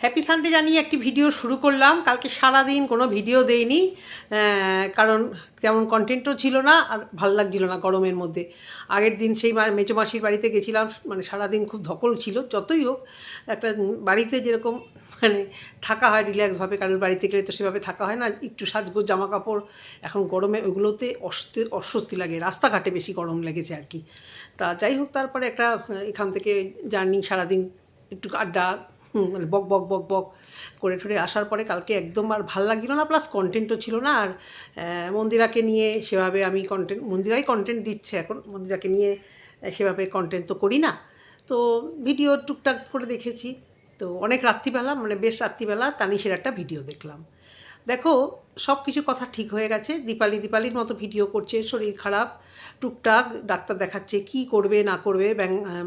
Happy Sunday জানিয়ে একটি video শুরু করলাম। কালকে সারাদিন কোনো ভিডিও দেইনি, কারণ তেমন কন্টেন্টও ছিল না আর ভালো লাগছিল না গরমের মধ্যে। আগের দিন সেই মেজো মাসির বাড়িতে গেছিলাম, মানে সারাদিন খুব ধকল ছিল। যতই হোক একটা বাড়িতে যেরকম মানে থাকা হয় রিল্যাক্সভাবে, কারোর বাড়িতে গেলে তো সেভাবে থাকা হয় না, একটু সাজগোজ জামা কাপড়। এখন গরমে ওগুলোতে অস্বস্তি লাগে, রাস্তাঘাটে বেশি গরম লেগেছে আর কি। তা যাই হোক, তারপরে একটা এখান থেকে জার্নি, সারাদিন একটু আড্ডা, মানে বক বক বক বক করে ঠরে আসার পরে কালকে একদম আর ভাল লাগছিল না, প্লাস কন্টেন্টও ছিল না। আর মন্দিরাকে নিয়ে সেভাবে আমি মন্দিরাই কন্টেন্ট দিচ্ছে এখন, মন্দিরাকে নিয়ে সেভাবে কন্টেন্ট তো করি না। তো ভিডিও টুকটাক করে দেখেছি। তো অনেক রাত্রিবেলা, মানে বেশ রাত্রিবেলা তানিশের একটা ভিডিও দেখলাম। দেখো, সব কিছু কথা ঠিক হয়ে গেছে। দীপালির মতো ভিডিও করছে, শরীর খারাপ, টুকটাক ডাক্তার দেখাচ্ছে, কি করবে না করবে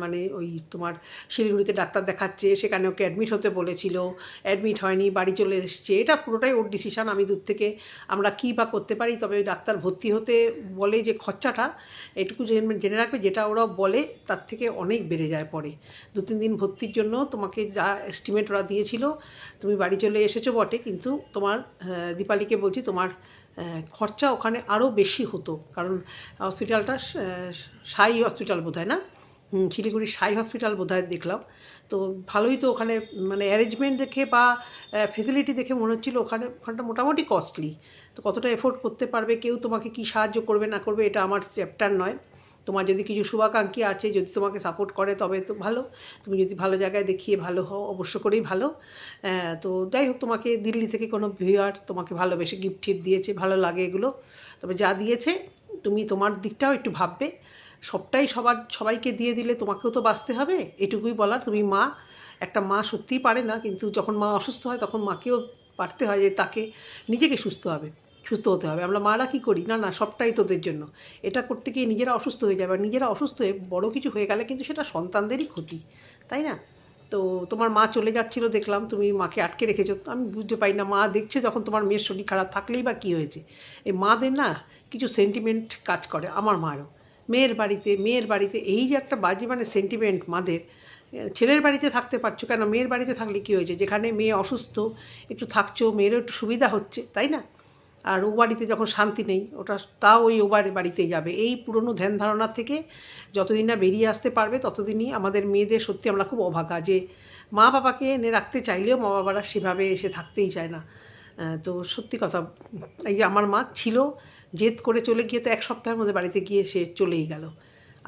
মানে ওই তোমার শিলিগুড়িতে ডাক্তার দেখাচ্ছে, সেখানে ওকে অ্যাডমিট হতে বলেছিল, অ্যাডমিট হয়নি, বাড়ি চলে এসছে। এটা পুরোটাই ওর ডিসিশান। আমি দূর থেকে আমরা কী বা করতে পারি। তবে ওই ডাক্তার ভর্তি হতে বলে যে খরচাটা, এটুকু জেনে রাখবে, যেটা ওরা বলে তার থেকে অনেক বেড়ে যায় পরে। 2-3 দিন ভর্তির জন্য তোমাকে যা এস্টিমেট ওরা দিয়েছিল, তুমি বাড়ি চলে এসেছো বটে, কিন্তু তোমার দীপালিকে বলছি, তোমার খরচা ওখানে আরও বেশি হতো। কারণ হসপিটালটা সাই হসপিটাল বোধহয়, না শিলিগুড়ির সাই হসপিটাল বোধহয় দেখলাম। তো ভালোই তো ওখানে, মানে অ্যারেঞ্জমেন্ট দেখে বা ফেসিলিটি দেখে মনে হচ্ছিলো ওখানটা মোটামুটি কস্টলি। তো কতটা এফোর্ড করতে পারবে, কেউ তোমাকে কি সাহায্য করবে না করবে এটা আমার চ্যাপ্টার নয়। তোমার যদি কিছু শুভাকাঙ্ক্ষী আছে, যদি তোমাকে সাপোর্ট করে তবে তো ভালো। তুমি যদি ভালো জায়গায় দেখিয়ে ভালো হও, অবশ্য করেই ভালো। তো যাই হোক, তোমাকে দিল্লি থেকে কোনো ভিউয়ার্স তোমাকে ভালোবেসে গিফট টিপ দিয়েছে, ভালো লাগে এগুলো। তবে যা দিয়েছে তুমি তোমার দিকটাও একটু ভাববে। সবটাই সবাইকে দিয়ে দিলে তোমাকেও তো বাঁচতে হবে, এটুকুই বলার। তুমি মা, একটা মা সত্যিই পারে না, কিন্তু যখন মা অসুস্থ হয় তখন মাকেও পারতে হয় যে তাকে নিজেকে সুস্থ হতে হবে। আমরা মারা কী করি, না সবটাই তোদের জন্য, এটা করতে গিয়ে নিজেরা অসুস্থ হয়ে যাবে। আর নিজেরা অসুস্থ হয়ে বড়ো কিছু হয়ে গেলে কিন্তু সেটা সন্তানদেরই ক্ষতি, তাই না? তো তোমার মা চলে যাচ্ছিলো দেখলাম, তুমি মাকে আটকে রেখেছো। আমি বুঝতে পারি না, মা দেখছে যখন তোমার মেয়ের শরীর খারাপ থাকলেই বা কী হয়েছে। এই মাদের না কিছু সেন্টিমেন্ট কাজ করে, আমার মারও। মেয়ের বাড়িতে এই যে একটা বাজে মানে সেন্টিমেন্ট মাদের। ছেলের বাড়িতে থাকতে পারছো কেন, মেয়ের বাড়িতে থাকলে কী হয়েছে? যেখানে মেয়ে অসুস্থ, একটু থাকছো, মেয়েরও একটু সুবিধা হচ্ছে, তাই না? আর ও বাড়িতে যখন শান্তি নেই, ওটা তাও ওই ও বাড়িতেই যাবে। এই পুরনো ধ্যান ধারণার থেকে যতদিন না বেরিয়ে আসতে পারবে, ততদিনই আমাদের মেয়েদের সত্যি আমরা খুব অভাগা, যে মা বাবাকে এনে রাখতে চাইলেও মা বাবারা সেভাবে এসে থাকতেই চায় না। তো সত্যি কথা, এই যে আমার মা ছিল, জেদ করে চলে গিয়ে তো 1 সপ্তাহের মধ্যে বাড়িতে গিয়ে সে চলেই গেল।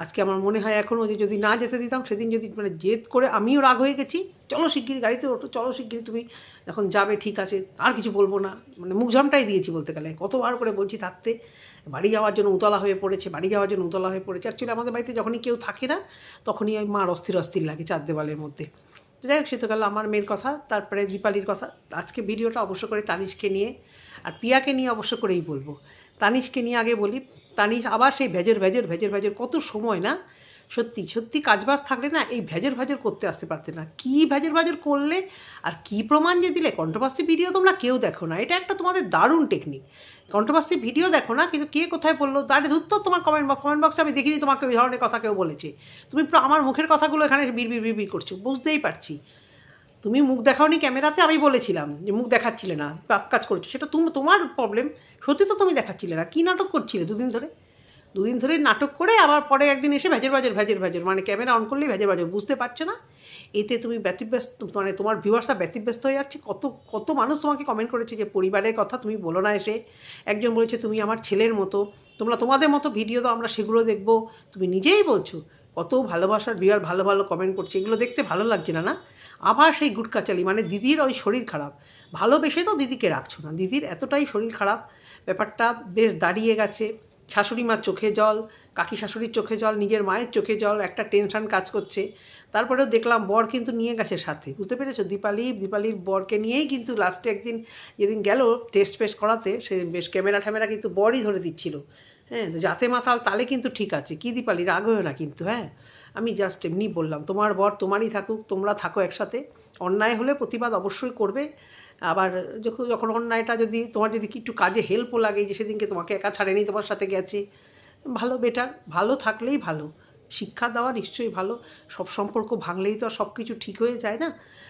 আজকে আমার মনে হয় এখনও, যে যদি না যেতে দিতাম সেদিন, যদি মানে জেদ করে, আমিও রাগ হয়ে গেছি, চলো শিগগিরি গাড়িতে ওঠো, চলো শিগগিরি তুমি যখন যাবে, ঠিক আছে আর কিছু বলবো না, মানে মুখ ঝামটাই দিয়েছি বলতে গেলে। কতবার করে বলছি থাকতে, বাড়ি যাওয়ার জন্য উতলা হয়ে পড়েছে। অ্যাকচুয়ালি আমাদের বাড়িতে যখনই কেউ থাকে না, তখনই ওই মার অস্থির লাগে 4 দেওয়ালের মধ্যে। তো যাই হোক, সে তো গেল আমার মেয়ের কথা। তারপরে দীপালির কথা। আজকে ভিডিওটা অবশ্য করে তানিশকে নিয়ে আর পিয়াকে নিয়ে অবশ্য করেই বলবো। তানিশকে নিয়ে আগে বলি। তানিশ আবার সেই ভেজর কত সময় না, সত্যি কাজবাজ থাকলে না এই ভেজর করতে আসতে পারতে না। কী ভেজর করলে আর কী প্রমাণ যে দিলে। কন্ট্রোভার্সি ভিডিও তোমরা কেউ দেখো না, এটা একটা তোমাদের দারুণ টেকনিক। কন্ট্রোভার্সি ভিডিও দেখো না, কিন্তু কে কোথায় বললো তাহলে ধূর, তো তোমার কমেন্ট বক্সে আমি দেখিনি তোমাকে ওই ধরনের কথা কেউ বলেছে। তুমি পুরো আমার মুখের কথাগুলো এখানে বিড় করছো, বুঝতেই পারছি। তুমি মুখ দেখাওনি ক্যামেরাতে, আমি বলেছিলাম যে মুখ দেখাচ্ছিলে না, পাপ কাজ করছো, সেটা তোমার প্রবলেম। সত্যি তো তুমি দেখাচ্ছিলে না। কী নাটক করছিলে 2 দিন ধরে নাটক করে, আবার পরে একদিন এসে ভেজর, মানে ক্যামেরা অন করলেই ভেজর। বুঝতে পারছো না? এতে তুমি ব্যতিব্যস্ত, মানে তোমার ভিউয়ার্সরা ব্যতিব্যস্ত হয়ে যাচ্ছে। কত মানুষ তোমাকে কমেন্ট করেছে যে পরিবারের কথা তুমি বলো না এসে। একজন বলেছে তুমি আমার ছেলের মতো, তোমাদের মতো ভিডিও তো আমরা সেগুলো দেখবো। তুমি নিজেই বলছো কত ভালোবাসার ভিউয়ার ভালো কমেন্ট করছে, এগুলো দেখতে ভালো লাগছে না? আবার সেই গুটকাচালি, মানে দিদির ওই শরীর খারাপ, ভালোবেসে তো দিদিকে রাখছো না। দিদির এতটাই শরীর খারাপ, ব্যাপারটা বেশ দাঁড়িয়ে গেছে। শাশুড়ি মার চোখে জল, কাকি শাশুড়ির চোখে জল, নিজের মায়ের চোখে জল, একটা টেনশান কাজ করছে। তারপরেও দেখলাম বর কিন্তু নিয়ে গেছে সাথে, বুঝতে পেরেছো? দীপালির বরকে নিয়েই কিন্তু লাস্টে একদিন যেদিন গেল টেস্ট ফেস্ট করাতে, সেদিন বেশ ক্যামেরা কিন্তু বরই ধরে দিচ্ছিল। হ্যাঁ, যাতে মাতাল তালে কিন্তু ঠিক আছে। কি দীপালি, রাগ হয়েও না কিন্তু। হ্যাঁ, আমি জাস্ট এমনি বললাম, তোমার বর তোমারই থাকুক, তোমরা থাকো একসাথে। অন্যায় হলে প্রতিবাদ অবশ্যই করবে। আবার যখন অন্যায়টা যদি তোমার যদি একটু কাজে হেল্পও লাগে, যে সেদিনকে তোমাকে একা ছাড়েনি, তোমার সাথে গেছে, ভালো, বেটার, ভালো থাকলেই ভালো। শিক্ষা দেওয়া নিশ্চয়ই ভালো। সব সম্পর্ক ভাঙলেই তো আর সব কিছু ঠিক হয়ে যায় না।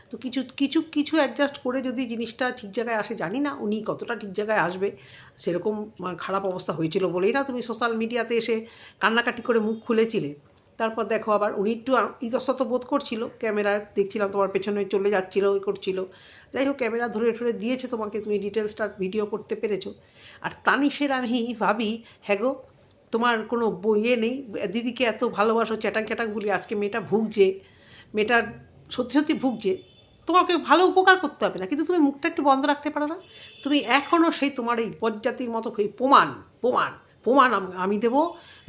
তো কিছু কিছু কিছু অ্যাডজাস্ট করে যদি জিনিসটা ঠিক জায়গায় আসে, জানি না উনি কতটা ঠিক জায়গায় আসবে। সেরকম খারাপ অবস্থা হয়েছিল বলেই না তুমি সোশ্যাল মিডিয়াতে এসে কান্নাকাটি করে মুখ খুলেছিলে। তারপর দেখো আবার উনি একটু ইতস্তত বোধ করছিল, ক্যামেরা দেখছিলাম তোমার পেছনে চলে যাচ্ছিলো, ওই করছিল। যাই হোক, ক্যামেরা ধরে ধরে দিয়েছে তোমাকে, তুমি ডিটেলসটা ভিডিও করতে পেরেছো। আর তানিশের আমি ভাবি, হ্যাঁ গো, তোমার কোনো বইয়ে নেই, দিদিকে এত ভালোবাসো, চ্যাটাং চ্যাটাং বলি, আজকে মেয়েটা ভুগছে, মেয়েটার সত্যি সত্যি ভুগছে, তোমাকে ভালো উপকার করতে হবে না, কিন্তু তুমি মুখটা একটু বন্ধ রাখতে পারো না? তুমি এখনও সেই তোমার এই বজ্জাতির মতো প্রমাণ প্রমাণ প্রমাণ আমি দেবো।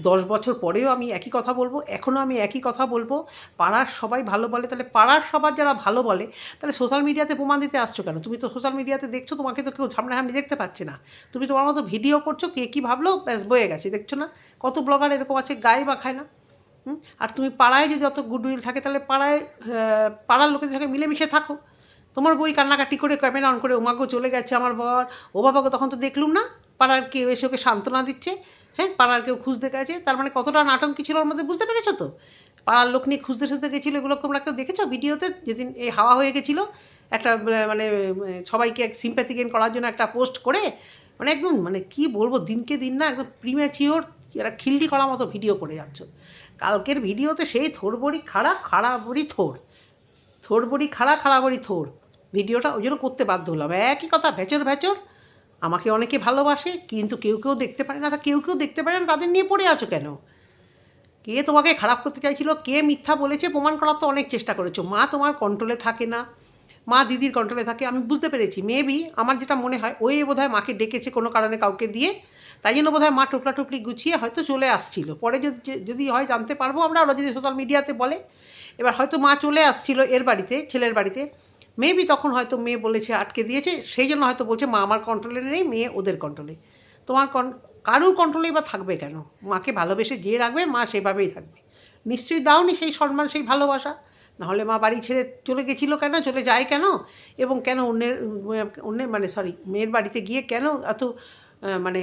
10 বছর পরেও আমি একই কথা বলবো, এখনও আমি একই কথা বলবো। পাড়ার সবাই ভালো বলে, তাহলে পাড়ার সবার যারা ভালো বলে, তাহলে সোশ্যাল মিডিয়াতে প্রমাণ দিতে আসছো কেন? তুমি তো সোশ্যাল মিডিয়াতে দেখছো, তোমাকে তো কেউ সামনাসামনি দেখতে পাচ্ছে না। তুমি তোমার মতো ভিডিও করছো, কে কী ভাবলো ব্যাস বয়ে গেছে, দেখছো না? কত ব্লগার এরকম আছে, গায়ে বা খায় না। আর তুমি পাড়ায় যদি অত গুডউইল থাকে, তাহলে পাড়ার লোকেদের সঙ্গে মিলেমিশে থাকো। তোমার বই কান্নাকাটি করে ক্যামেরা অন করে, ওমাগো চলে গেছে আমার বর, ও বাবাকে তখন তো দেখলুম না। পাড়ার কেউ এসে ওকে সান্ত্বনা দিচ্ছে, হ্যাঁ, পাড়ার কেউ খুঁজতে গেছে, তার মানে কতটা নাটঙ্কি ছিল ওর মধ্যে, বুঝতে পেরেছো তো? পাড়ার লোক নিয়ে খুঁজতে খুঁজতে গেছিলো, এগুলো তোমরা কেউ দেখেছো ভিডিওতে? যেদিন এই হাওয়া হয়ে গেছিলো, একটা মানে সবাইকে সিম্প্যাথি গেইন করার জন্য একটা পোস্ট করে, মানে একদম মানে কী বলবো, দিনকে দিন না একদম প্রিম্যাচিওর এরা খিল্লি করার মতো ভিডিও করে যাচ্ছ। কালকের ভিডিওতে সেই থোড়বড়ি খাড়া, খাড়াবড়ি থোড়, থোড়বড়ি খাড়া, খাড়াবড়ি থোড় ভিডিওটা ওই জন্য করতে বাধ্য হলাম। একই কথা, ভেচর ভেচর। আমাকে অনেকে ভালোবাসে, কিন্তু কেউ কেউ দেখতে পারে না। তা কেউ কেউ দেখতে পারে না, তাদের নিয়ে পড়ে আছো কেন? কে তোমাকে খারাপ করতে চাইছিল, কে মিথ্যা বলেছে, প্রমাণ করার তো অনেক চেষ্টা করেছো। মা তোমার কন্ট্রোলে থাকে না, মা দিদির কন্ট্রোলে থাকে, আমি বুঝতে পেরেছি। মেবি আমার যেটা মনে হয়, ওই বোধহয় মাকে ডেকেছে কোনো কারণে কাউকে দিয়ে, তাই জন্য বোধহয় মা টুপলি গুছিয়ে হয়তো চলে আসছিল। পরে যদি হয় জানতে পারবো আমরা, ওরা যদি সোশ্যাল মিডিয়াতে বলে। এবার হয়তো মা চলে আসছিল এর বাড়িতে, ছেলের বাড়িতে, মেবি তখন হয়তো মেয়ে বলেছে আটকে দিয়েছে, সেই জন্য হয়তো বলছে মা আমার কন্ট্রোলে নেই, মেয়ে ওদের কন্ট্রোলে। তোমার কারুর কন্ট্রোলেই বা থাকবে কেন? মাকে ভালোবেসে যে রাখবে, মা সেভাবেই থাকবে। নিশ্চয়ই দাওনি সেই সম্মান, সেই ভালোবাসা। নাহলে মা বাড়ি ছেড়ে চলে গেছিলো কেন, চলে যায় কেন, এবং কেন অন্যের মানে মেয়ের বাড়িতে গিয়ে কেন এত মানে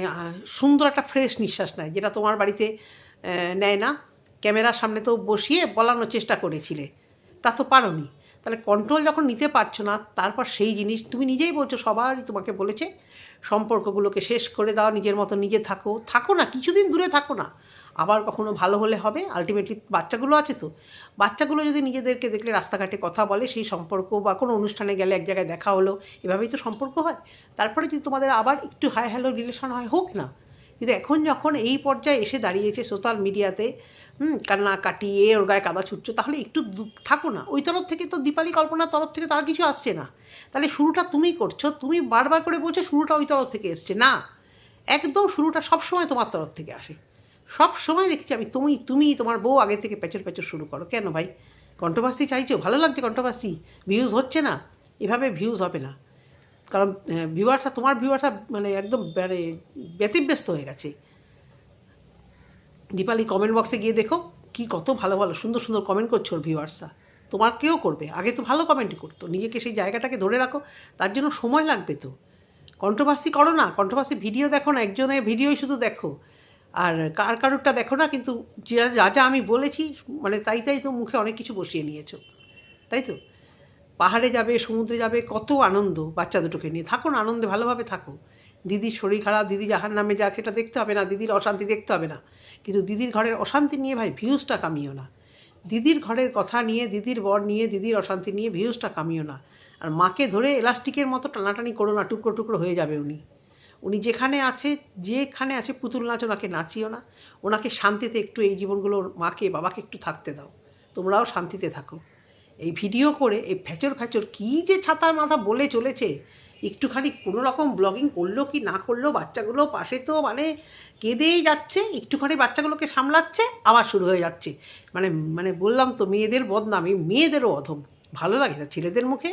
সুন্দর একটা ফ্রেশ নিঃশ্বাস নেয়, যেটা তোমার বাড়িতে নেয় না? ক্যামেরার সামনে তো বসিয়ে বলানোর চেষ্টা করেছিলে, তা তো পারোনি। তাহলে কন্ট্রোল যখন নিতে পারছো না, তারপর সেই জিনিস তুমি নিজেই বলছো, সবারই তোমাকে বলেছে সম্পর্কগুলোকে শেষ করে দাও, নিজের মতো নিজে থাকো না, কিছুদিন দূরে থাকো না, আবার কখনো ভালো হলে হবে। আলটিমেটলি বাচ্চাগুলো আছে তো, বাচ্চাগুলো যদি নিজেদেরকে দেখলে রাস্তাঘাটে কথা বলে, সেই সম্পর্ক বা কোনো অনুষ্ঠানে গেলে এক জায়গায় দেখা হলো, এভাবেই তো সম্পর্ক হয়। তারপরে যদি তোমাদের আবার একটু হাই হ্যালো রিলেশন হয়, হোক না। কিন্তু এখন যখন এই পর্যায়ে এসে দাঁড়িয়েছে সোশ্যাল মিডিয়াতে, কান্না কাটিয়ে ওর গায়ে কাদা ছুটছো, তাহলে একটু থাকো না। ওই তরফ থেকে তো দীপালি কল্পনার তরফ থেকে তার কিছু আসছে না, তাহলে শুরুটা তুমি করছো। তুমি বারবার করে বলছো শুরুটা ওই তরফ থেকে এসছে, না, একদম শুরুটা সবসময় তোমার তরফ থেকে আসে। সব সময় দেখছি আমি, তুমি তোমার বউ আগে থেকে পেঁচর শুরু করো কেন ভাই? কন্ট্রোভার্সি চাইছো, ভালো লাগছে কন্ট্রোভার্সি, ভিউজ হচ্ছে না, এভাবে ভিউজ হবে না। কারণ তোমার ভিউয়ার্সরা মানে একদম মানে ব্যতিব্যস্ত হয়ে গেছে। দীপালি কমেন্ট বক্সে গিয়ে দেখো, কি কত ভালো ভালো সুন্দর সুন্দর কমেন্ট করছো ওর ভিউয়ার্সরা। তোমার কেউ করবে, আগে তো ভালো কমেন্ট করতো, নিজেকে সেই জায়গাটাকে ধরে রাখো, তার জন্য সময় লাগবে তো। কন্ট্রোভার্সি করো না, কন্ট্রোভার্সি ভিডিও দেখো না, একজনের ভিডিওই শুধু দেখো, আর কারোরটা দেখো না। কিন্তু যা যা আমি বলেছি মানে তাই তো মুখে অনেক কিছু বসিয়ে নিয়েছো, তাই তো? পাহাড়ে যাবে, সমুদ্রে যাবে, কত আনন্দ বাচ্চা দুটোকে নিয়ে, থাকো না আনন্দে, ভালোভাবে থাকো। দিদির শরীর খারাপ, দিদি জাহার নামে যাক, এটা দেখতে হবে না, দিদির অশান্তি দেখতে হবে না। কিন্তু দিদির ঘরের অশান্তি নিয়ে ভাই ভিউজটা কামিও না। দিদির ঘরের কথা নিয়ে, দিদির বর নিয়ে, দিদির অশান্তি নিয়ে ভিউজটা কামিও না। আর মাকে ধরে এলাস্টিকের মতো টানাটানি করো না, টুকরো টুকরো হয়ে যাবে উনি যেখানে আছে পুতুল নাচ, ওনাকে নাচিও না। ওনাকে শান্তিতে একটু এই জীবনগুলো, মাকে বাবাকে একটু থাকতে দাও, তোমরাও শান্তিতে থাকো। এই ভিডিও করে এই ফ্যাচর কী যে ছাতার মাথা বলে চলেছে, একটুখানি কোনো রকম ব্লগিং করলো কি না করলো, বাচ্চাগুলো পাশে তো মানে কেঁদেই যাচ্ছে, একটুখানি বাচ্চাগুলোকে সামলাচ্ছে, আবার শুরু হয়ে যাচ্ছে। মানে বললাম তো, মেয়েদের বদনাম, এই মেয়েদেরও অধম, ভালো লাগে না ছেলেদের মুখে।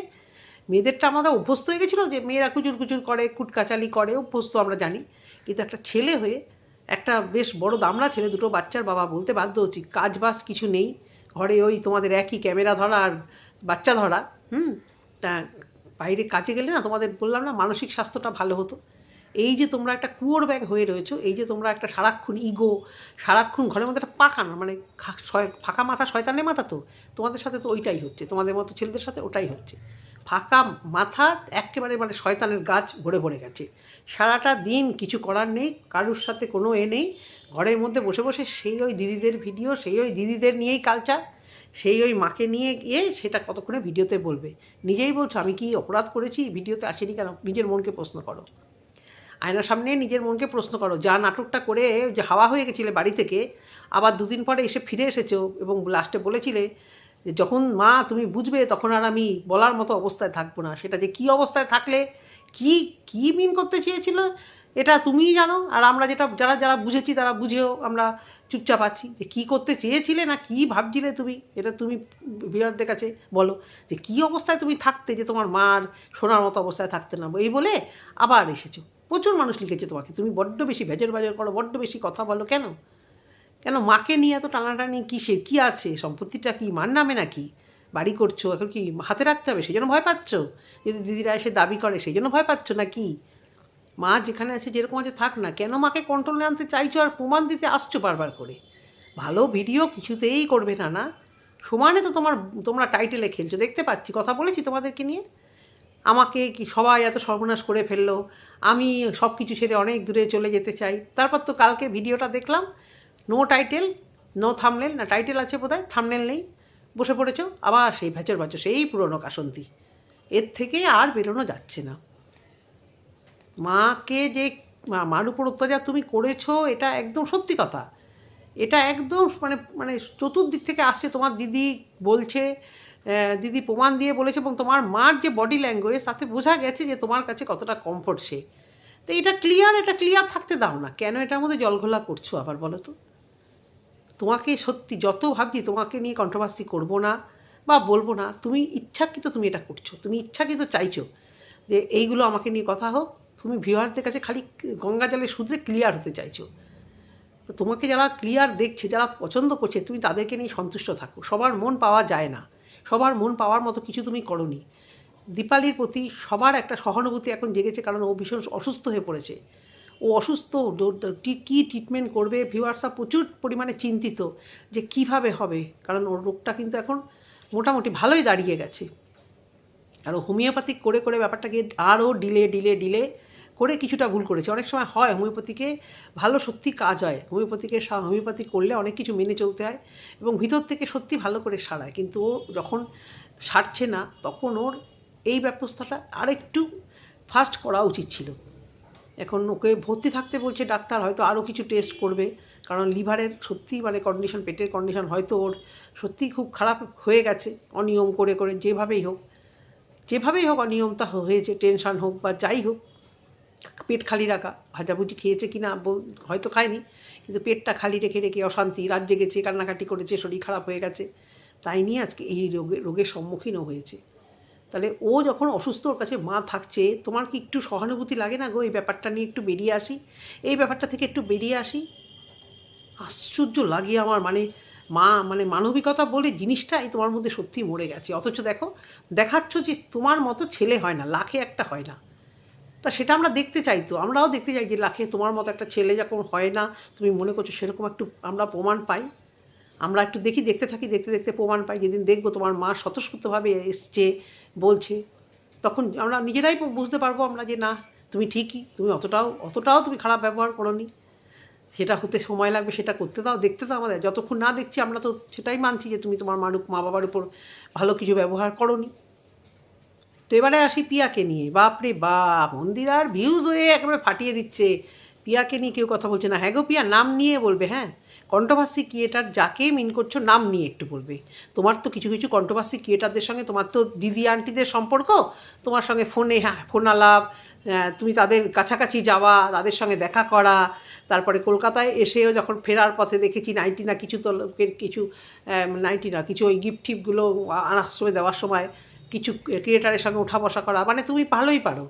মেয়েদেরটা আমরা অভ্যস্ত হয়ে গেছিলো যে মেয়েরা কুচুর কুচুর করে, কুটকাচালি করে, অভ্যস্ত আমরা জানি। কিন্তু একটা ছেলে হয়ে, একটা বেশ বড় দামড়া ছেলে, দুটো বাচ্চার বাবা, বলতে বাধ্য হচ্ছি, কাজ বাজ কিছু নেই ঘরে, ওই তোমাদের একই ক্যামেরা ধরা আর বাচ্চা ধরা। তা বাইরে কাজে গেলে না, তোমাদের বললাম না, মানসিক স্বাস্থ্যটা ভালো হতো। এই যে তোমরা একটা কুয়োর ব্যাং হয়ে রয়েছো, এই যে তোমরা একটা সারাক্ষণ ইগো, সারাক্ষণ ঘরের মধ্যে একটা পাকানো, মানে ফাঁকা মাথা শয়তানের মাথা, তো তোমাদের সাথে তো ওইটাই হচ্ছে, তোমাদের মতো ছেলেদের সাথে ওটাই হচ্ছে। ফাঁকা মাথা একেবারে, মানে শয়তানের গাছ ভরে ভরে গেছে। সারাটা দিন কিছু করার নেই, কারোর সাথে কোনো নেই, ঘরের মধ্যে বসে বসে সেই ওই দিদিদের ভিডিও, সেই ওই দিদিদের নিয়েই কালচার, সেই ওই মাকে নিয়ে গিয়ে সেটা কতক্ষণে ভিডিওতে বলবে। নিজেই বলছো আমি কি অপরাধ করেছি, ভিডিওতে আসেনি কেন? নিজের মনকে প্রশ্ন করো, আয়নার সামনে নিজের মনকে প্রশ্ন করো। যা নাটকটা করে যে হাওয়া হয়ে গেছিলে বাড়ি থেকে, আবার দুদিন পরে এসে ফিরে এসেছো এবং লাস্টে বলেছিলে যে যখন মা তুমি বুঝবে তখন আর আমি বলার মতো অবস্থায় থাকবো না। সেটা যে কী অবস্থায় থাকলে, কি কি মিন করতে চেয়েছিল এটা তুমিই জানো, আর আমরা যেটা যারা যারা বুঝেছি তারা বুঝেও আমরা চুপচাপ আছি। যে কী করতে চেয়েছিলে না কী ভাবছিলে তুমি, এটা তুমি ভিউয়ারদের কাছে বলো যে কী অবস্থায় তুমি থাকতে, যে তোমার মার সোনার মতো অবস্থায় থাকতে না, এই বলে আবার এসেছো। প্রচুর মানুষ লিখেছে তোমাকে, তুমি বড্ড বেশি ভেজর বাজর করো, বড্ড বেশি কথা বলো। কেন কেন মাকে নিয়ে এত টানাটানি কিসে? কী আছে? সম্পত্তিটা কি মার নামে নাকি? বাড়ি করছো এখন কি হাতে রাখতে হবে সেই জন্য ভয় পাচ্ছ? যদি দিদিরা এসে দাবি করে সেই জন্য ভয় পাচ্ছ নাকি? মা যেখানে আছে যেরকম আছে থাক না, কেন মাকে কন্ট্রোলে আনতে চাইছো আর প্রমাণ দিতে আসছো বারবার করে? ভালো ভিডিও কিছুতেই করবে না, না সমানে তো তোমরা টাইটেলে খেলছো, দেখতে পাচ্ছি, কথা বলেছি তোমাদেরকে নিয়ে। আমাকে কি সবাই এত সর্বনাশ করে ফেললো, আমি সব কিছু ছেড়ে অনেক দূরে চলে যেতে চাই। তারপর তো কালকে ভিডিওটা দেখলাম, নো টাইটেল, নো থামনেল, না টাইটেল আছে বোধহয়, থামনেল নেই, বসে পড়েছো আবার সেই ভেচর ভেচর, সেই পুরনো কাসন্তি। এর থেকে আর বেরোনো যাচ্ছে না। মাকে যে মার উপর অত্যাচার তুমি করেছো, এটা একদম সত্যি কথা। এটা একদম মানে মানে চতুর্দিক থেকে আসছে, তোমার দিদি বলছে, দিদি প্রমাণ দিয়ে বলেছে, এবং তোমার মার যে বডি ল্যাঙ্গুয়েজ তাতে বোঝা গেছে যে তোমার কাছে কতটা কমফোর্ট সে। তো এটা ক্লিয়ার থাকতে দাও না, কেন এটার মধ্যে জলঘোলা করছো আবার বলো তো? তোমাকে সত্যি যত ভাবছি তোমাকে নিয়ে কন্ট্রোভার্সি করবো না বা বলবো না, তুমি ইচ্ছাকৃত তুমি এটা করছো, তুমি ইচ্ছাকৃত চাইছো যে এইগুলো আমাকে নিয়ে কথা হোক, তুমি ভিউয়ারদের কাছে খালি গঙ্গা জলে শুধরে ক্লিয়ার হতে চাইছো। তো তোমাকে যারা ক্লিয়ার দেখছে, যারা পছন্দ করছে, তুমি তাদেরকে নিয়ে সন্তুষ্ট থাকো। সবার মন পাওয়া যায় না, সবার মন পাওয়ার মতো কিছু তুমি করোনি। দীপালির প্রতি সবার একটা সহানুভূতি এখন জেগেছে, কারণ ও ভীষণ অসুস্থ হয়ে পড়েছে। ও অসুস্থ, কী ট্রিটমেন্ট করবে, ভিউয়ার্সরা প্রচুর পরিমাণে চিন্তিত যে কিভাবে হবে, কারণ ওর রোগটা কিন্তু এখন মোটামুটি ভালোই দাঁড়িয়ে গেছে। আর ও হোমিওপ্যাথিক করে করে ব্যাপারটাকে আরও ডিলে করে কিছুটা ভুল করেছে। অনেক সময় হয় হোমিওপ্যাথিকে ভালো সত্যি কাজ হয়, হোমিওপ্যাথি করলে অনেক কিছু মেনে চলতে হয় এবং ভিতর থেকে সত্যি ভালো করে সারায়। কিন্তু ও যখন সারছে না তখন ওর এই ব্যবস্থাটা আরেকটু ফাস্ট করা উচিত ছিল। এখন ওকে ভর্তি থাকতে বলছে ডাক্তার, হয়তো আরও কিছু টেস্ট করবে, কারণ লিভারের সত্যি মানে কন্ডিশন, পেটের কন্ডিশন হয়তো ওর সত্যিই খুব খারাপ হয়ে গেছে, অনিয়ম করে করে যেভাবেই হোক অনিয়মটা হয়েছে, টেনশান হোক বা যাই হোক, পেট খালি রাখা, ভাজাভুজি খেয়েছে কি না হয়তো খায়নি, কিন্তু পেটটা খালি রেখে রেখে অশান্তি, রাত জেগেছে, কান্নাকাটি করেছে, শরীর খারাপ হয়ে গেছে, তাই নিয়ে আজকে এই রোগের সম্মুখীনও হয়েছে। তাহলে ও যখন অসুস্থ, ওর কাছে মা থাকছে, তোমার কি একটু সহানুভূতি লাগে না গো? এই ব্যাপারটা নিয়ে একটু বেরিয়ে আসি, এই ব্যাপারটা থেকে একটু বেরিয়ে আসি। আশ্চর্য লাগে আমার, মানে মানবিকতা বলে জিনিসটাই তোমার মধ্যে সত্যি মরে গেছে। অথচ দেখাচ্ছ যে তোমার মতো ছেলে হয় না, লাখে একটা হয় না। তা সেটা আমরা দেখতে চাই, তো আমরাও দেখতে চাই যে লাখে তোমার মতো একটা ছেলে যখন হয় না, তুমি মনে করছো সেরকম একটু আমরা প্রমাণ পাই। আমরা একটু দেখতে থাকি, দেখতে প্রমাণ পাই। যেদিন দেখবো তোমার মা স্বতঃস্ফূর্তভাবে এসছে, বলছে, তখন আমরা নিজেরাই বুঝতে পারবো আমরা যে না, তুমি ঠিকই, তুমি অতটাও তুমি খারাপ ব্যবহার করোনি। সেটা হতে সময় লাগবে, সেটা করতে দাও, দেখতে দাও আমাদের। যতক্ষণ না দেখছি আমরা তো সেটাই মানছি যে তুমি তোমার মা বাবার উপর ভালো কিছু ব্যবহার করোনি। তো এবারে আসি পিয়াকে নিয়ে। বাপরে বাপ, মন্দিরার ভিউজ হয়ে একেবারে ফাটিয়ে দিচ্ছে। পিয়াকে নিয়ে কেউ কথা বলছে না। হ্যাঁ গো পিয়া, নাম নিয়ে বলবে। হ্যাঁ, কন্ট্রোভার্সি ক্রিয়েটার যাকে মিন করছো নাম নিয়ে একটু বলবে। তোমার তো কিছু কন্ট্রোভার্সি ক্রিয়েটারদের সঙ্গে তোমার তো দিদি আন্টিদের সম্পর্ক, তোমার সঙ্গে ফোন আলাপ, তুমি তাদের কাছাকাছি যাওয়া, তাদের সঙ্গে দেখা করা, তারপরে কলকাতায় এসেও যখন ফেরার পথে দেখেছি নাইটি না কিছু তো লোকের কিছু ওই গিফট টিপগুলো আশ্রমে দেওয়ার সময় কিছু ক্রিয়েটারের সঙ্গে ওঠা বসা করা, মানে তুমি ভালোই পারো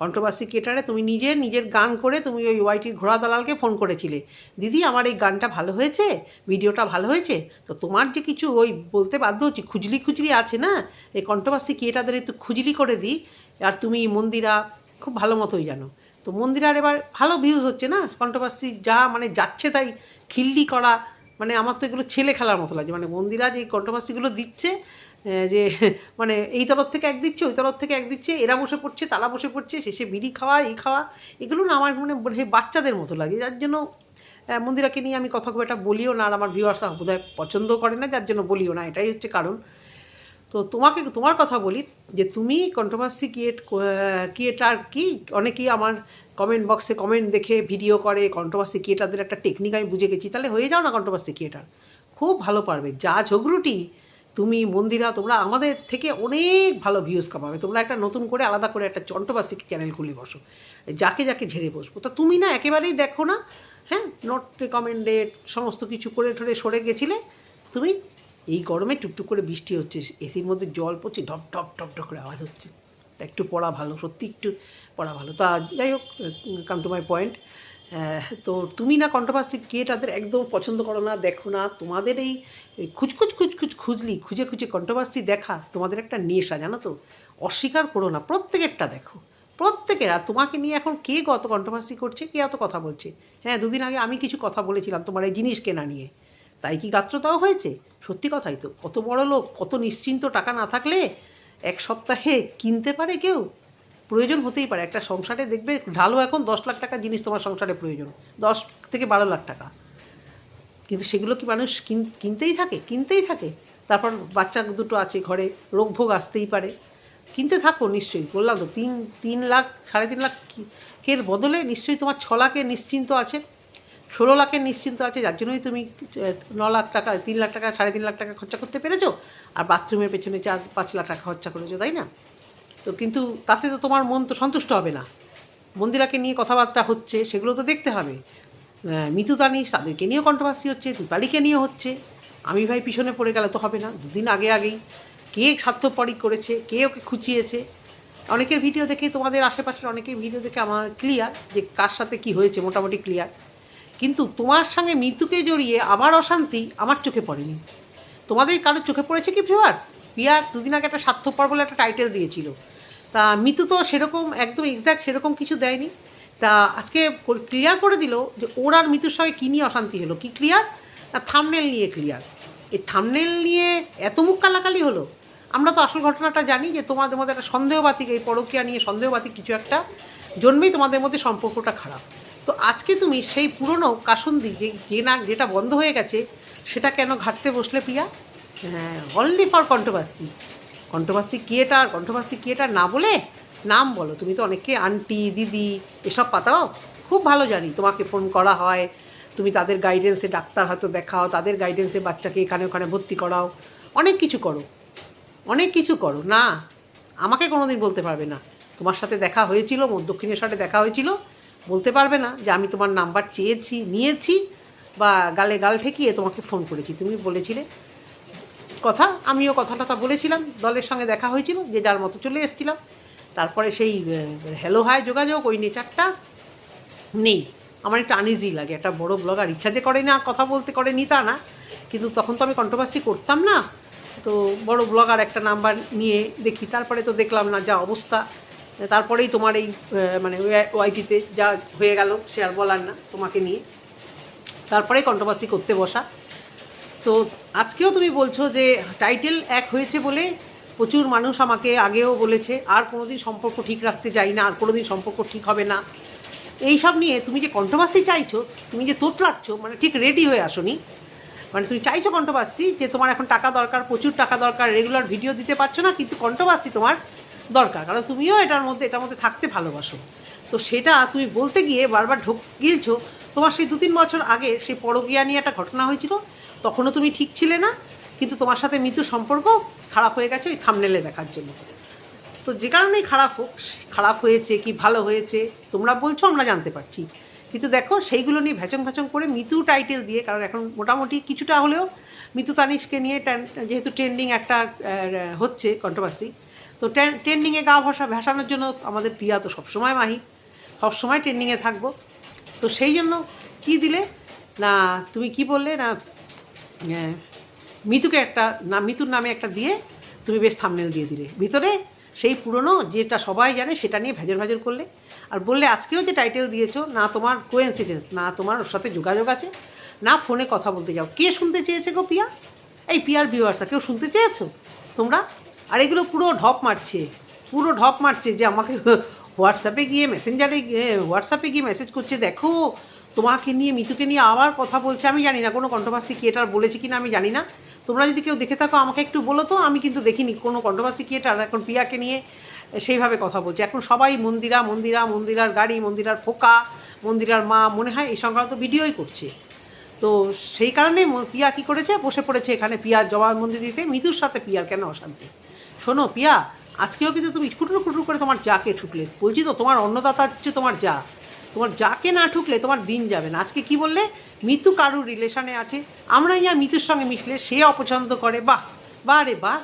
কন্ট্রোভার্সি ক্রিয়েটারে। তুমি নিজের গান করে তুমি ওই ওয়াইটির ঘোড়া দালালকে ফোন করেছিলে, দিদি আমার এই গানটা ভালো হয়েছে, ভিডিওটা ভালো হয়েছে। তো তোমার যে কিছু ওই বলতে বাধ্য হচ্ছি, খুজলি আছে না, এই কন্ট্রোভার্সি ক্রিয়েটারদের একটু খুজলি করে দিই। আর তুমি মন্দিরা খুব ভালো মতোই জানো তো মন্দিরার এবার ভালো ভিউজ হচ্ছে না, কন্ট্রোভার্সি যা মানে যাচ্ছে তাই খিল্লি করা, মানে আমার তো এগুলো ছেলে খেলার মতো লাগছে। মানে মন্দিরা যে কন্ট্রোভার্সিগুলো দিচ্ছে, যে মানে এই তরফ থেকে এক দিচ্ছে, ওই তরফ থেকে এক দিচ্ছে, এরা বসে পড়ছে, তারা বসে পড়ছে, শেষে বিড়ি খাওয়া, এই খাওয়া, এগুলো না আমার মানে বাচ্চাদের মতো লাগে। যার জন্য মন্দিরাকে নিয়ে আমি কথা খুব একটা বলিও না, আর আমার ভিউয়ার্সরা বোধহয় পছন্দও করে না, যার জন্য বলিও না, এটাই হচ্ছে কারণ। তো তোমার কথা বলি যে তুমি কন্ট্রোভার্সি ক্রিয়েটার কি, অনেকেই আমার কমেন্ট বক্সে কমেন্ট দেখে ভিডিও করে, কন্ট্রোভার্সি ক্রিয়েটারদের একটা টেকনিক আমি বুঝে গেছি, তাহলে হয়ে যাও না কন্ট্রোভার্সি ক্রিয়েটার, খুব ভালো পারবে। যা ঝগড়ুটি তুমি মন্দিরা, তোমরা আমাদের থেকে অনেক ভালো ভিউজ কামাবে। তোমরা একটা নতুন করে আলাদা করে একটা কন্ট্রোভার্সি চ্যানেল খুলে বসো, যাকে যাকে ঝেড়ে বসবো। তা তুমি না একেবারেই দেখো না, হ্যাঁ, নট রেকমেন্ডেড সমস্ত কিছু করে ঠরে সরে গেছিলে তুমি। এই গরমে টুকটুক করে বৃষ্টি হচ্ছে, এসির মধ্যে জল পড়ছে, ঢপ ঢপ ঢপ ঢপ করে আওয়াজ হচ্ছে, একটু পড়া ভালো, সত্যি একটু পড়া ভালো। তা যাই হোক, কাম টু মাই পয়েন্ট। তো তুমি না কন্ট্রোভার্সি ক্রিয়েটারদের একদম পছন্দ করো না, দেখো না। তোমাদের এই খুঁজে খুঁজে কন্ট্রোভার্সি দেখা তোমাদের একটা নেশা, জানো তো, অস্বীকার করো না, প্রত্যেকেরটা দেখো, প্রত্যেকের। আর তোমাকে নিয়ে এখন কে কত কন্ট্রোভার্সি করছে, কে অত কথা বলছে? হ্যাঁ, দুদিন আগে আমি কিছু কথা বলেছিলাম তোমার এই জিনিস কেনা নিয়ে, তাই কি গাত্রতাও হয়েছে? সত্যি কথাই তো, কত বড় লোক, কত নিশ্চিন্ত, টাকা না থাকলে এক সপ্তাহে কিনতে পারে কেউ? প্রয়োজন হতেই পারে একটা সংসারে, দেখবে ঢালো এখন 10 লাখ টাকা জিনিস তোমার সংসারে প্রয়োজন, 10 থেকে 12 লাখ টাকা, কিন্তু সেগুলো কি মানুষ কিনতেই থাকে। তারপর বাচ্চা দুটো আছে ঘরে, রোগভোগ আসতেই পারে, কিনতে থাকো নিশ্চয়ই। বললাম তো 3 লাখ 3.5 লাখ কের বদলে নিশ্চয়ই তোমার 6 লাখের নিশ্চিন্ত আছে, 16 লাখের নিশ্চিন্ত আছে, যার জন্যই তুমি 9 লাখ টাকা, 3 লাখ টাকা, 3.5 লাখ টাকা খরচা করতে পেরেছো, আর বাথরুমের পেছনে 4-5 লাখ টাকা খরচা করেছো, তাই না? তো কিন্তু তাতে তো তোমার মন তো সন্তুষ্ট হবে না। মন্দিরাকে নিয়ে কথাবার্তা হচ্ছে, সেগুলো তো দেখতে হবে। মিতু তানিশ তাদেরকে নিয়েও কন্ট্রোভার্সি হচ্ছে, দীপালিকে নিয়েও হচ্ছে। আমি ভাই পিছনে পড়ে গেলে তো হবে না। দুদিন আগেই কে স্বার্থপরই করেছে, কে ওকে খুঁচিয়েছে, অনেকের ভিডিও দেখে, তোমাদের আশেপাশের অনেকের ভিডিও দেখে আমার ক্লিয়ার যে কার সাথে কি হয়েছে, মোটামুটি ক্লিয়ার। কিন্তু তোমার সঙ্গে মিতুকে জড়িয়ে আবার অশান্তি আমার চোখে পড়েনি। তোমাদের কারোর চোখে পড়েছে কি ভিউয়ার্স? প্রিয়া দুদিন আগে একটা স্বার্থপর বলে একটা টাইটেল দিয়েছিল, তা মিতু তো সেরকম একদম এক্স্যাক্ট সেরকম কিছু দেয়নি। তা আজকে ক্লিয়ার করে দিল যে ওর আর মিতুর সঙ্গে কী নিয়ে অশান্তি হলো। কি ক্লিয়ার? না, থাম্বনেল নিয়ে ক্লিয়ার। এই থাম্বনেল নিয়ে এত মুখ কালাকালি হলো। আমরা তো আসল ঘটনাটা জানি যে তোমাদের মধ্যে একটা সন্দেহবাতিক, এই পরকীয়া নিয়ে সন্দেহবাতিক কিছু একটা জন্মেই তোমাদের মধ্যে সম্পর্কটা খারাপ। তো আজকে তুমি সেই পুরনো কাসুন্দি যেটা বন্ধ হয়ে গেছে সেটা কেন ঘাটতে বসলে প্রিয়া? হ্যাঁ, অনলি ফর কন্ট্রোভার্সি ক্রিয়েটার না বলে নাম বলো। তুমি তো অনেককে আন্টি, দিদি এসব পাতাও, খুব ভালো জানি। তোমাকে ফোন করা হয়, তুমি তাদের গাইডেন্সে ডাক্তার হয়তো দেখাও, তাদের গাইডেন্সে বাচ্চাকে এখানে ওখানে ভর্তি করাও, অনেক কিছু করো না। আমাকে কোনো দিন বলতে পারবে না তোমার সাথে দেখা হয়েছিল, দক্ষিণেশ্বরে দেখা হয়েছিল, বলতে পারবে না যে আমি তোমার নাম্বার নিয়েছি বা গালে গাল ঠেকিয়ে তোমাকে ফোন করেছি। তুমি বলেছিলে কথা, আমিও কথা বলেছিলাম, দলের সঙ্গে দেখা হয়েছিল, যে যার মতো চলে এসেছিলাম। তারপরে সেই হ্যালো হাই যোগাযোগ, ওই নেচারটা নেই। আমার একটু আনইজি লাগে, একটা বড় ব্লগার ইচ্ছা যে করে না কথা বলতে, করেনি তা না, কিন্তু তখন তো আমি কন্ট্রোভার্সি করতাম না। তো বড় ব্লগার একটা নাম্বার নিয়ে দেখি, তারপরে তো দেখলাম না যা অবস্থা। তারপরেই তোমার এই মানে ওয়াইটিতে যা হয়ে গেল সে আর বলার না তোমাকে নিয়ে, তারপরেই কন্ট্রোভার্সি করতে বসা। তো আজকেও তুমি বলছো যে টাইটেল এক হয়েছে বলে প্রচুর মানুষ আমাকে আগেও বলেছে আর কোনোদিন সম্পর্ক ঠিক রাখতে যাই না, আর কোনোদিন সম্পর্ক ঠিক হবে না। এই সব নিয়ে তুমি যে কন্ট্রোভার্সি চাইছো, তুমি যে তোতলাচ্ছ, মানে ঠিক রেডি হয়ে আসোনি। মানে তুমি চাইছো কন্ট্রোভার্সি, যে তোমার এখন টাকা দরকার, প্রচুর টাকা দরকার, রেগুলার ভিডিও দিতে পারছো না, কিন্তু কন্ট্রোভার্সি তোমার দরকার, কারণ তুমিও এটার মধ্যে থাকতে ভালোবাসো। তো সেটা তুমি বলতে গিয়ে বারবার গিলছো। তোমার সেই 2-3 বছর আগে সেই পরকীয়া নিয়ে একটা ঘটনা হয়েছিল, তখনও তুমি ঠিক ছিলে না, কিন্তু তোমার সাথে মৃত্যুর সম্পর্ক খারাপ হয়ে গেছে ওই থাম্বনেলে দেখার জন্য। তো যে কারণেই খারাপ হয়েছে কি ভালো হয়েছে তোমরা বলছো, আমরা জানতে পারছি, কিন্তু দেখো সেইগুলো নিয়ে ভ্যাচং করে মিতু টাইটেল দিয়ে, কারণ এখন মোটামুটি কিছুটা হলেও মিতু তানিশকে নিয়ে যেহেতু ট্রেন্ডিং একটা হচ্ছে কন্ট্রোভার্সি, তো ট্রেন্ডিংয়ে গা ভাসানোর জন্য আমাদের প্রিয়া তো সবসময় সবসময় ট্রেন্ডিংয়ে থাকবো। তো সেই জন্য কি দিলে না, তুমি কি বললে না, মিতুর নামে একটা দিয়ে তুমি বেশ থাম্বনেল দিয়ে দিলে, ভিতরে সেই পুরনো যেটা সবাই জানে সেটা নিয়ে ভেজর ভেজর করলে, আর বললে আজকেও যে টাইটেল দিয়েছো, না তোমার কোইন্সিডেন্স, না তোমার ওর সাথে যোগাযোগ আছে, না ফোনে কথা বলতে যাও। কে শুনতে চেয়েছে গো পিয়া? এই পিয়ার ভিউয়ার্সরা কেউ শুনতে চেয়েছো তোমরা? আর এগুলো পুরো ঢপ মারছে যে আমাকে হোয়াটসঅ্যাপে গিয়ে হোয়াটসঅ্যাপে গিয়ে মেসেজ করছে, দেখো তোমাকে নিয়ে, মিতুকে নিয়ে আবার কথা বলছে। আমি জানি না কোনো কন্ট্রোভার্সি ক্রিয়েটার বলেছে কি না, আমি জানি না। তোমরা যদি কেউ দেখে থাকো আমাকে একটু বলো তো। আমি কিন্তু দেখিনি কোনো কন্ট্রোভার্সি ক্রিয়েটার এখন প্রিয়াকে নিয়ে সেইভাবে কথা বলছে। এখন সবাই মন্দিরার গাড়ি, মন্দিরার ফোকা, মন্দিরার মা, মনে হয় এই সংক্রান্ত ভিডিওই করছে। তো সেই কারণে পিয়া কী করেছে, বসে পড়েছে এখানে পিয়ার জবানবন্দি দিতে। মিতুর সাথে পিয়ার কেন অশান্তি? শোনো পিয়া, আজকেও কিন্তু তুমি কুটুর করে তোমার যাকে ঠুকলে, বলছি তো তোমার অন্নদাতা হচ্ছে তোমার যা, তোমার যাকে না ঠুকলে তোমার দিন যাবে না। আজকে কি বললে, মিতু কারুর রিলেশনে আছে, আমরা ইয়া মিতুর সঙ্গে মিশলে সে অপছন্দ করে। বাহ রে বাহ,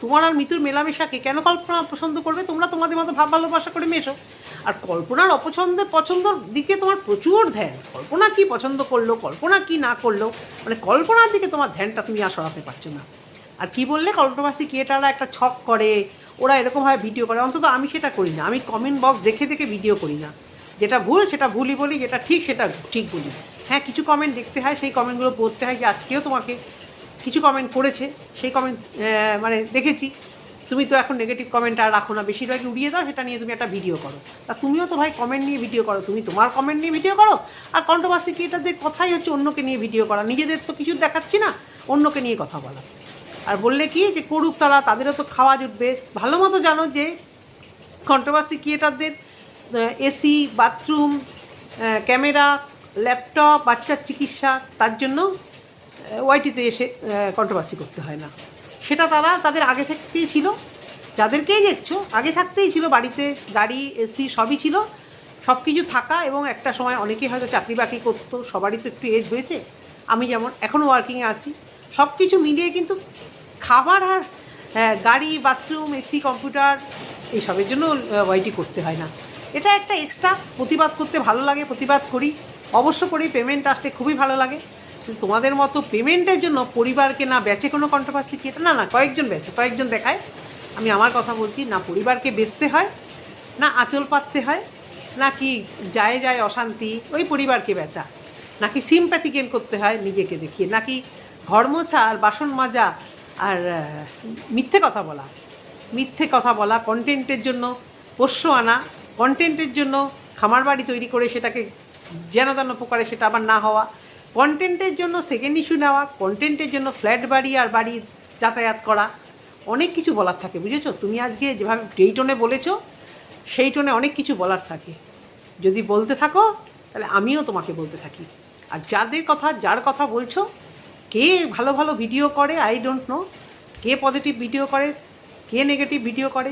তোমার আর মিতুর মেলামেশাকে কেন কল্পনা পছন্দ করবে? তোমরা তোমাদের মতো ভাব ভালোবাসা করে মেশো। আর কল্পনার পছন্দর দিকে তোমার প্রচুর ধ্যান। কল্পনা কি পছন্দ করলো, কল্পনা কি না করলো, মানে কল্পনার দিকে তোমার ধ্যানটা তুমি আর সরাতে পারছো না। আর কি বললে, কন্ট্রোভার্সি ক্রিয়েটাররা একটা ছক করে, ওরা এরকমভাবে ভিডিও করে। অন্তত আমি সেটা করি না, আমি কমেন্ট বক্স দেখে ভিডিও করি না। যেটা ভুল সেটা ভুলই বলি, যেটা ঠিক সেটা ঠিক বলি। হ্যাঁ, কিছু কমেন্ট দেখতে হয়, সেই কমেন্টগুলো পড়তে হয়। যে আজকেও তোমাকে কিছু কমেন্ট করেছে, সেই কমেন্ট মানে দেখেছি। তুমি তো এখন নেগেটিভ কমেন্ট আর রাখো না, বেশিরভাগই উড়িয়ে দাও, সেটা নিয়ে তুমি একটা ভিডিও করো। তা তুমিও তো ভাই কমেন্ট নিয়ে ভিডিও করো, তুমি তোমার কমেন্ট নিয়ে ভিডিও করো। আর কন্ট্রোভার্সি ক্রিয়েটারদের কথাই হচ্ছে অন্যকে নিয়ে ভিডিও করা, নিজেদের তো কিছু দেখাচ্ছি না, অন্যকে নিয়ে কথা বলা। আর বললে কি যে করুক তারা, তাদেরও তো খাওয়া জুটবে। ভালো মতো জানো যে কন্ট্রোভার্সি ক্রিয়েটারদের এসি, বাথরুম, ক্যামেরা, ল্যাপটপ, বাচ্চার চিকিৎসা, তার জন্য ওয়াইটিতে এসে কন্ট্রোভার্সি করতে হয় না। সেটা তাদের আগে থাকতেই ছিল, যাদেরকেই দেখছো আগে থাকতেই ছিল। বাড়িতে গাড়ি, এসি সবই ছিল, সব কিছু থাকা। এবং একটা সময় অনেকেই হয়তো চাকরি বাকরি করতো, সবারই তো একটু এজ হয়েছে। আমি যেমন এখনও ওয়ার্কিংয়ে আছি। সব কিছু মিলিয়ে কিন্তু খাবার আর গাড়ি, বাথরুম, এসি, কম্পিউটার এইসবের জন্য ওয়াইটি করতে হয় না। এটা একটা এক্সট্রা। প্রতিবাদ করতে ভালো লাগে, প্রতিবাদ করি, অবশ্য করি। পেমেন্ট আসতে খুবই ভালো লাগে। কিন্তু তোমাদের মতো পেমেন্টের জন্য পরিবারকে না বেচে কোনো কন্ট্রোভার্সি কি, এটা না কয়েকজন বেচে, কয়েকজন দেখায়। আমি আমার কথা বলছি, না পরিবারকে বেচতে হয়, না আঁচল পাততে হয়, নাকি যায় অশান্তি ওই পরিবারকে বেচা, নাকি সিম্প্যাথি গেন করতে হয় নিজেকে দেখিয়ে, নাকি ঘর মোছা আর বাসন মাজা আর মিথ্যে কথা বলা, কন্টেন্টের জন্য পোষ্য আনা, কন্টেন্টের জন্য খামার বাড়ি তৈরি করে সেটাকে যেন তেন প্রকারে সেটা আবার না হওয়া, কন্টেন্টের জন্য সেকেন্ড ইস্যু নেওয়া, কন্টেন্টের জন্য ফ্ল্যাট বাড়ি আর বাড়ি যাতায়াত করা, অনেক কিছু বলার থাকে, বুঝেছো? তুমি আজকে যেভাবে যেই টোনে বলেছো সেই টোনে অনেক কিছু বলার থাকে। যদি বলতে থাকো তাহলে আমিও তোমাকে বলতে থাকি। আর যার কথা বলছো, কে ভালো ভালো ভিডিও করে I don't know, K positive video করে, কে নেগেটিভ ভিডিও করে,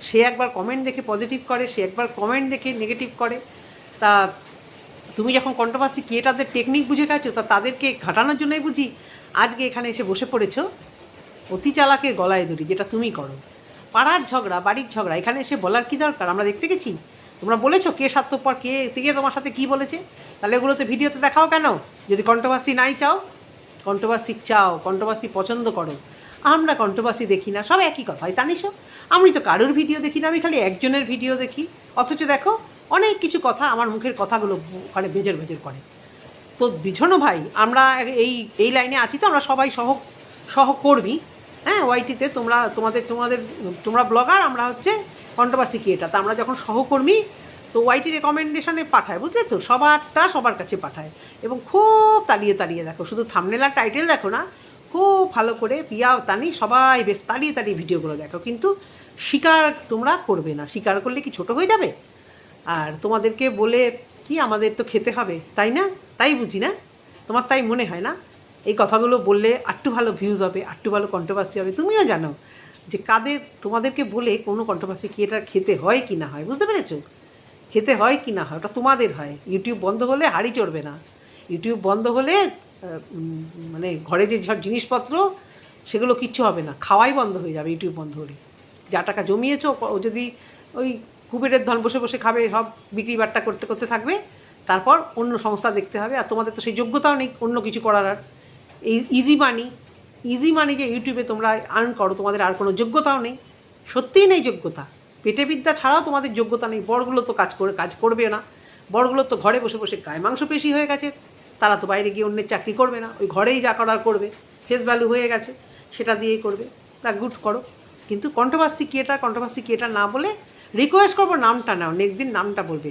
সে একবার কমেন্ট দেখে পজিটিভ করে, সে একবার কমেন্ট দেখে নেগেটিভ করে। তা তুমি যখন কন্ট্রোভার্সি ক্রিয়েটারদের টেকনিক বুঝে গেছো, তা তাদেরকে ঘাটানোর জন্যই বুঝি আজকে এখানে এসে বসে পড়েছো অতি চালাকের গলায় দড়ি, যেটা তুমি করো। পাড়ার ঝগড়া, বাড়ির ঝগড়া এখানে এসে বলার কী দরকার? আমরা দেখতে গেছি, তোমরা বলেছো কে স্বার্থপর, কে তোমার সাথে কী বলেছে, তাহলে এগুলোতে ভিডিওতে দেখাও কেন? যদি কন্ট্রোভার্সি নাই চাও, কন্ট্রোভার্সি পছন্দ করো। আমরা কন্ট্রোভার্সি দেখি না, সব একই কথাই জানিস। আমি তো কারোর ভিডিও দেখি না, আমি খালি একজনের ভিডিও দেখি। অথচ দেখো অনেক কিছু কথা, আমার মুখের কথাগুলো ওখানে ভেজর করে। তো বিঝনো ভাই, আমরা এই লাইনে আছি তো, আমরা সবাই সহকর্মী। হ্যাঁ, ওয়াইটিতে তোমরা ব্লগার, আমরা হচ্ছে কন্ট্রোভার্সি ক্রিয়েটার। তা আমরা যখন সহকর্মী, তো ওয়াইটি রেকমেন্ডেশনে পাঠায়, বুঝলে তো, সবার কাছে পাঠায়। এবং খুব তাড়িয়ে দেখো, শুধু থাম্বনেল আর টাইটেল দেখো না, খুব ভালো করে পিয়া তানি সবাই বেশ তাড়িয়ে ভিডিওগুলো দেখো। কিন্তু স্বীকার তোমরা করবে না। স্বীকার করলে কি ছোট হয়ে যাবে? আর তোমাদেরকে বলে কি আমাদের তো খেতে হবে, তাই না? তাই বুঝি না, তোমার তাই মনে হয় না? এই কথাগুলো বললে আরটু ভালো ভিউজ হবে, আরটু ভালো কন্ট্রোভার্সি হবে। তুমিও জানো যে তোমাদেরকে বলে কোনো কন্ট্রোভার্সি ক্রিয়েটার খেতে হয় কি না হয়, বুঝতে পেরেছো? খেতে হয় কি না হয় ওটা তোমাদের হয়। ইউটিউব বন্ধ হলে হাঁড়ি চড়বে না। ইউটিউব বন্ধ হলে মানে ঘরে যে সব জিনিসপত্র সেগুলো কিচ্ছু হবে না, খাওয়াই বন্ধ হয়ে যাবে ইউটিউব বন্ধ হলে। যা টাকা জমিয়েছো, ও যদি ওই কুবেরের ধন বসে খাবে, সব বিক্রি বাট্টা করতে থাকবে, তারপর অন্য সংস্থা দেখতে হবে। আর তোমাদের তো সেই যোগ্যতাও নেই অন্য কিছু করার। আর এই ইজি মানি যে ইউটিউবে তোমরা আর্ন করো, তোমাদের আর কোনো যোগ্যতাও নেই। সত্যিই নেই যোগ্যতা, পেটে বিদ্যা ছাড়াও তোমাদের যোগ্যতা নেই। বড়গুলো তো কাজ করবে না, বড়গুলো তো ঘরে বসে বসে গায়ে মাংস পেশি হয়ে গেছে, তারা তো বাইরে গিয়ে অন্যের চাকরি করবে না, ওই ঘরেই যা করার করবে, ফেস ভ্যালু হয়ে গেছে সেটা দিয়েই করবে। তা গুড করো, কিন্তু কন্ট্রোভার্সি ক্রিয়েটার না বলে রিকোয়েস্ট করবো নামটা নাও, নেক্সট দিন নামটা বলবে।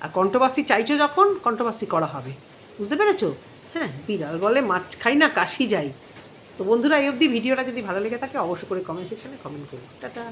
আর কন্ট্রোভার্সি চাইছো যখন, কন্ট্রোভার্সি করা হবে, বুঝতে পেরেছো? হ্যাঁ, বিড়াল বলে মাছ খাই না কাশি যাই। তো বন্ধুরা, এই অবধি ভিডিওটা যদি ভালো লেগে থাকে অবশ্যই করে কমেন্ট সেকশনে কমেন্ট করো। টাটা।